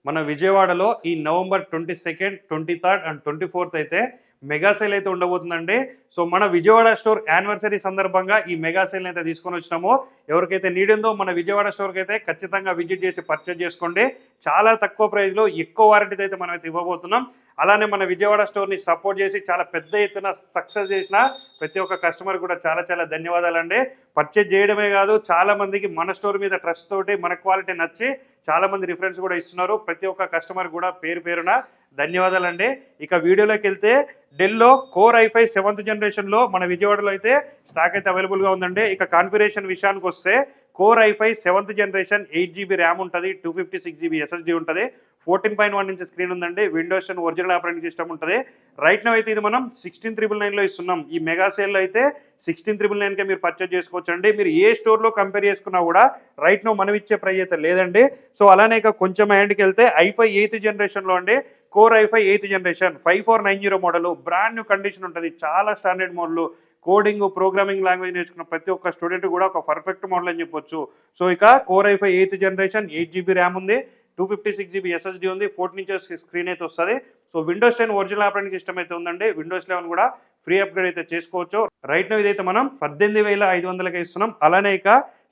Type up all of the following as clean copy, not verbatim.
మన విజయవాడలో ఈ నవంబర్ 22, 23 అండ్ 24 అయితే మెగా సేల్ అయితే ఉండబోతుందండి. సో మన విజయవాడ స్టోర్ యానివర్సరీ సందర్భంగా ఈ మెగా సేల్ అయితే తీసుకొని వచ్చినాము. ఎవరికైతే నీడ్ ఉందో మన విజయవాడ స్టోర్కి అయితే ఖచ్చితంగా విజిట్ చేసి పర్చేజ్ చేసుకోండి. చాలా తక్కువ ప్రైస్లో ఎక్కువ వారంటీతో అయితే మనం అయితే ఇవ్వబోతున్నాం. అలానే మన విజయవాడ స్టోర్ని సపోర్ట్ చేసి చాలా పెద్ద ఎత్తున సక్సెస్ చేసిన ప్రతి ఒక్క కస్టమర్ కూడా చాలా చాలా ధన్యవాదాలండి. పర్చేజ్ చేయడమే కాదు, చాలా మందికి మన స్టోర్ మీద ట్రస్ట్ తోటి మన క్వాలిటీ నచ్చి చాలా మంది రిఫరెన్స్ కూడా ఇస్తున్నారు. ప్రతి ఒక్క కస్టమర్ కూడా పేరు పేరున ధన్యవాదాలండి. ఇక వీడియోలోకి వెళ్తే డెల్లో కోర్ i5 7th జనరేషన్లో మన విజయవాడలో అయితే స్టాక్ అయితే అవైలబుల్గా ఉందండి. ఇక కాన్ఫిగరేషన్ విషయానికి వస్తే core i5 7th generation 8GB RAM ఉంటుంది, 256GB SSD ఉంటుంది, 14.1 ఇంచ్ స్క్రీన్ ఉందండి, విండోస్ 10 ఒరిజినల్ ఆపరేటింగ్ సిస్టమ్ ఉంటుంది. రైట్ నో అయితే ఇది మనం 16,999లో ఇస్తున్నాం. ఈ మెగా సేల్లో అయితే 16,999కే మీరు పర్చేజ్ చేసుకోవచ్చండి. మీరు ఏ స్టోర్లో కంపేర్ చేసుకున్నా కూడా రైట్ నో మనం ఇచ్చే ప్రైస్ అయితే లేదండి. సో అలానే ఇక కొంచెం హ్యాండ్కి వెళ్తే i5 8th జనరేషన్లో అండి, core i5 8th generation 5490 model, brand new condition ఉంటుంది, చాలా standard model, coding programming language నేర్చుకున్న ప్రతి ఒక్క స్టూడెంట్ కూడా ఒక పర్ఫెక్ట్ మోడల్ అని చెప్పొచ్చు. సో ఇక core i5 8th generation 8GB RAM ఉంది, 256GB SSD ఉంది, 14 ఇంచెస్ స్క్రీన్ అయితే వస్తుంది. So Windows 10 original operating system అయితే ఉందండి. విండోస్ 11 కూడా ఫ్రీ అప్గ్రేడ్ అయితే చేసుకోవచ్చు. రైట్ నో ఇదైతే మనం 18,500కి ఇస్తున్నాం. అలానే ఇక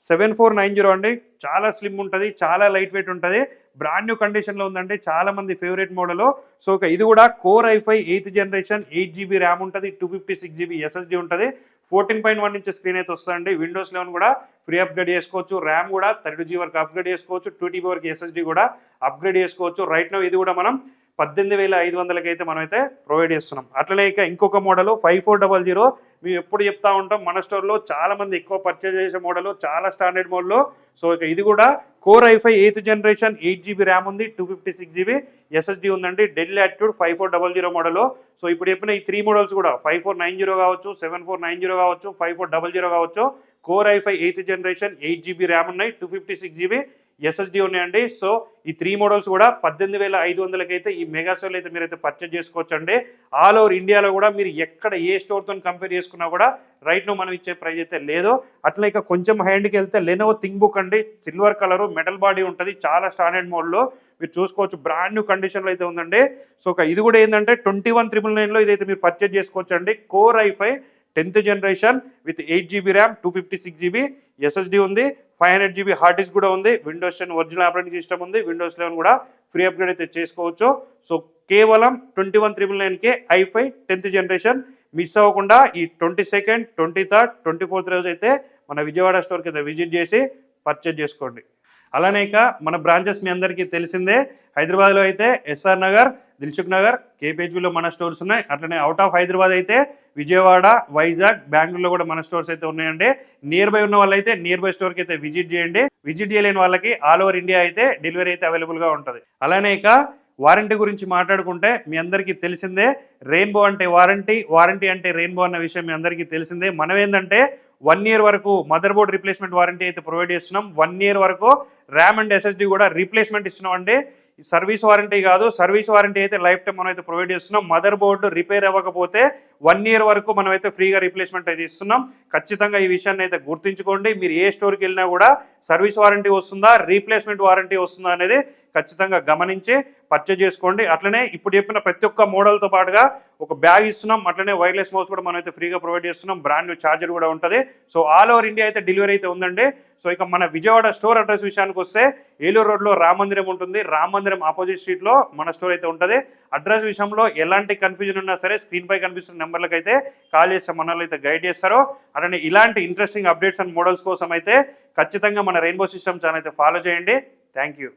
7490 అండి, చాలా స్లిమ్ ఉంటుంది, చాలా లైట్ వెయిట్ ఉంటుంది, బ్రాండ్ న్యూ కండిషన్లో ఉందండి, చాలా మంది ఫేవరెట్ మోడల్. సో ఇక ఇది కూడా core i5 8th generation 8GB RAM ఉంటుంది, 256GB SSD ఉంటుంది, 14.1 ఇంచ్ స్క్రీన్ అయితే వస్తుందండి. విండోస్ 11 కూడా ఫ్రీ అప్గ్రేడ్ చేసుకోవచ్చు. ర్యామ్ కూడా 32GB వరకు అప్గ్రేడ్ చేసుకోవచ్చు, 2TB వరకు SSD కూడా అప్గ్రేడ్ చేసుకోవచ్చు. రైట్ నో ఇది కూడా మనం 18,500కి అయితే మనం అయితే ప్రొవైడ్ చేస్తున్నాం. అట్లనే ఇక ఇంకొక మోడల్ 5400 మేము ఎప్పుడు చెప్తా ఉంటాం, మన స్టోర్లో చాలా మంది ఎక్కువ పర్చేజ్ చేసే మోడల్, చాలా స్టాండర్డ్ మోడల్. సో ఇక ఇది కూడా core i5 8th generation 8GB RAM ఉంది, 256GB SSD ఉందండి, డెల్ యాటిట్యూడ్ 5400 మోడల్. సో ఇప్పుడు చెప్పిన ఈ 3 మోడల్స్ కూడా 5490 కావచ్చు, 7490 కావచ్చు, 5400 కావచ్చు, core i5 8th generation 8GB RAM ఉన్నాయి, 256GB SSD ఉన్నాయండి. సో ఈ 3 మోడల్స్ కూడా 18,500కి అయితే ఈ మెగా సేల్ అయితే మీరైతే పర్చేజ్ చేసుకోవచ్చు అండి. ఆల్ ఓవర్ ఇండియాలో కూడా మీరు ఎక్కడ ఏ స్టోర్తో కంపేర్ చేసుకున్నా కూడా రైట్ నో మనం ఇచ్చే ప్రైస్ అయితే లేదు. అట్లా ఇక కొంచెం హ్యాండ్కి వెళ్తే లెనోవో థింక్బుక్ అండి, సిల్వర్ కలరు, మెటల్ బాడీ ఉంటుంది, చాలా స్టాండర్డ్ మోడల్లో మీరు చూసుకోవచ్చు, బ్రాండ్ న్యూ కండిషన్లో అయితే ఉందండి. సో ఇది కూడా ఏంటంటే 21,999లో ఇదైతే మీరు పర్చేజ్ చేసుకోవచ్చు అండి. Core i5 10th generation with 8GB RAM, 256GB SSD ఉంది, 500GB హార్డ్ డిస్క్ కూడా ఉంది, విండోస్ 10 ఒరిజినల్ ఆపరేటింగ్ సిస్టమ్ ఉంది, విండోస్ 11 కూడా ఫ్రీ అప్గ్రేడ్ అయితే చేసుకోవచ్చు. సో కేవలం 21,999కే i5 10th జనరేషన్. మిస్ అవ్వకుండా ఈ 22nd, 23rd, 24th రోజు అయితే మన విజయవాడ స్టోర్కి అయితే విజిట్ చేసి పర్చేజ్ చేసుకోండి. అలానే ఇక మన బ్రాంచెస్ మీ అందరికీ తెలిసిందే, హైదరాబాద్లో అయితే ఎస్ఆర్ నగర్, దిల్సుఖ్ నగర్, కేపీహెచ్బిలో మన స్టోర్స్ ఉన్నాయి. అట్లనే అవుట్ ఆఫ్ హైదరాబాద్ అయితే విజయవాడ, వైజాగ్, బెంగళూరులో కూడా మన స్టోర్స్ అయితే ఉన్నాయండి. నియర్ బై ఉన్న వాళ్ళైతే నియర్ బై స్టోర్కి అయితే విజిట్ చేయండి. విజిట్ చేయలేని వాళ్ళకి ఆల్ ఓవర్ ఇండియా అయితే డెలివరీ అయితే అవైలబుల్గా ఉంటుంది. అలానే ఇక వారంటీ గురించి మాట్లాడుకుంటే మీ అందరికీ తెలిసిందే, రెయిన్బో అంటే వారంటీ, వారంటీ అంటే రెయిన్బో అన్న విషయం మీ అందరికీ తెలిసిందే. మనం ఏంటంటే 1 year వరకు మదర్ బోర్డ్ రీప్లేస్మెంట్ వారంటీ అయితే ప్రొవైడ్ చేస్తున్నాం. 1 year వరకు ర్యామ్ అండ్ SSD కూడా రీప్లేస్మెంట్ ఇస్తున్నాం అండి. సర్వీస్ వారంటీ కాదు, సర్వీస్ వారంటీ అయితే లైఫ్ టైం మనం అయితే ప్రొవైడ్ చేస్తున్నాం. మదర్ బోర్డు రిపేర్ అవ్వకపోతే 1 year వరకు మనం అయితే ఫ్రీగా రీప్లేస్మెంట్ అయితే ఇస్తున్నాం. ఖచ్చితంగా ఈ విషయాన్ని అయితే గుర్తుంచుకోండి. మీరు ఏ స్టోర్కి వెళ్ళినా కూడా సర్వీస్ వారంటీ వస్తుందా, రీప్లేస్మెంట్ వారంటీ వస్తుందా అనేది ఖచ్చితంగా గమనించి పర్చేజ్ చేసుకోండి. అట్లనే ఇప్పుడు చెప్పిన ప్రతి ఒక్క మోడల్తో పాటుగా ఒక బ్యాగ్ ఇస్తున్నాం. అట్లనే వైర్లెస్ మౌస్ కూడా మనం అయితే ఫ్రీగా ప్రొవైడ్ చేస్తున్నాం. బ్రాండ్ న్యూ ఛార్జర్ కూడా ఉంటుంది. సో ఆల్ ఓవర్ ఇండియా అయితే డెలివరీ అయితే ఉందండి. సో ఇక మన విజయవాడ స్టోర్ అడ్రస్ విషయానికి వస్తే ఏలూరు రోడ్లో రామ మందిరం ఉంటుంది. రామ మందిరం ఆపోజిట్ స్ట్రీట్లో మన స్టోర్ అయితే ఉంటుంది. అడ్రస్ విషయంలో ఎలాంటి కన్ఫ్యూజన్ ఉన్నా సరే స్క్రీన్ పై కనిపిస్తున్న నెంబర్లకు అయితే కాల్ చేస్తే మన వాళ్ళు అయితే గైడ్ చేస్తారో. అలానే ఇలాంటి ఇంట్రెస్టింగ్ అప్డేట్స్ అండ్ మోడల్స్ కోసం అయితే ఖచ్చితంగా మన రెయిన్బో సిస్టమ్ ఛానల్ అయితే ఫాలో చేయండి. Thank you.